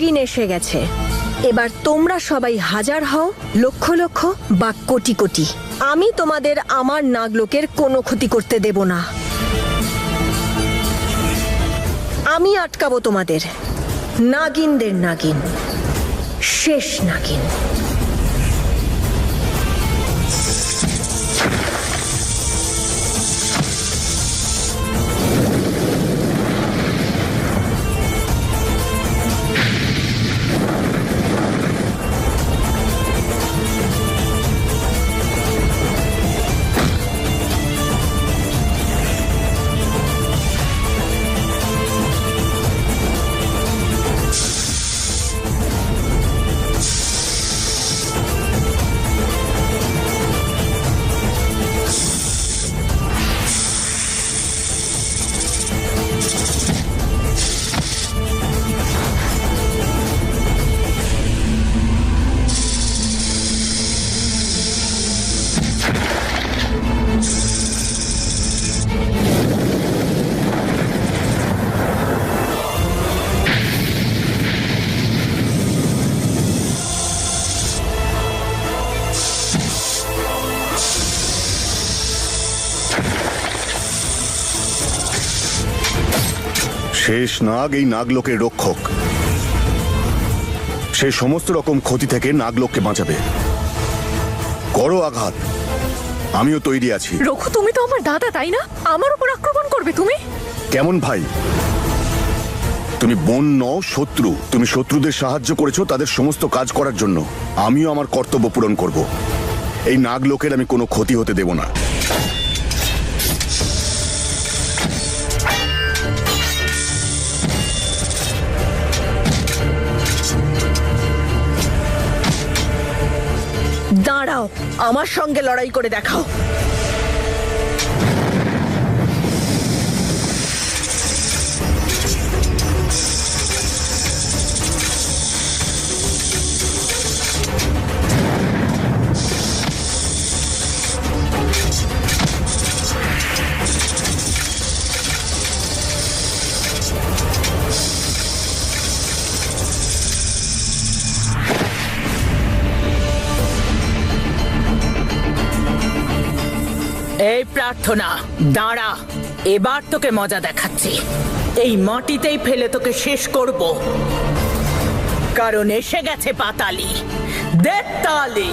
দিন এসে গেছে। এবার তোমরা সবাই হাজার হও, লক্ষ লক্ষ বা কোটি কোটি, আমি তোমাদের আমার নাগলোকের কোনো ক্ষতি করতে দেব না। আমি আটকাবো তোমাদের নাগিনদের নাগিন, শেষ নাগিন। শেষ নাগ এই নাগলোকের রক্ষক। সে সমস্ত রকম ক্ষতি থেকে নাগলোককে বাঁচাবে। করো আঘাত, আমিও তৈরি আছি। রঘু, তুমি তো আমার দাদা, তাই না? আমার উপর আক্রমণ করবে তুমি? কেমন ভাই? তুমি বোন নও, শত্রু। তুমি শত্রুদের সাহায্য করেছো তাদের সমস্ত কাজ করার জন্য। আমিও আমার কর্তব্য পূরণ করব। এই নাগলোকের আমি কোনো ক্ষতি হতে দেব না। দাঁড়াও, আমার সঙ্গে লড়াই করে দেখাও। এই প্রার্থনা, দাঁড়া, এবার তোকে মজা দেখাচ্ছি। এই মাটিতেই ফেলে তোকে শেষ করব, কারণ এসে গেছে পাতালি, দেবতালি।